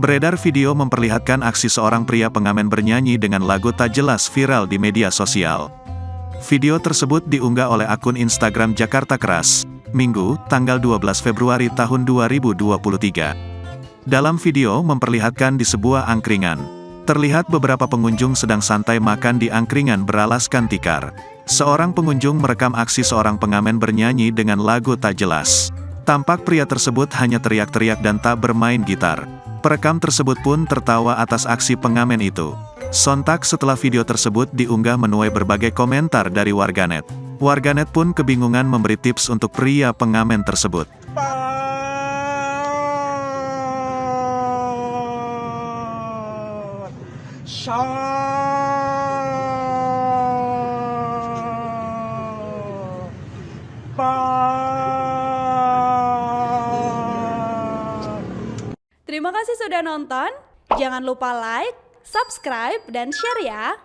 Beredar video memperlihatkan aksi seorang pria pengamen bernyanyi dengan lagu tak jelas viral di media sosial. Video tersebut diunggah oleh akun Instagram Jakarta Keras, Minggu, tanggal 12 Februari tahun 2023. Dalam video memperlihatkan di sebuah angkringan. Terlihat beberapa pengunjung sedang santai makan di angkringan beralaskan tikar. Seorang pengunjung merekam aksi seorang pengamen bernyanyi dengan lagu tak jelas. Tampak pria tersebut hanya teriak-teriak dan tak bermain gitar. Perekam tersebut pun tertawa atas aksi pengamen itu. Sontak setelah video tersebut diunggah menuai berbagai komentar dari warganet. Warganet pun kebingungan memberi tips untuk pria pengamen tersebut. Terima kasih sudah nonton. Jangan lupa like, subscribe, dan share ya.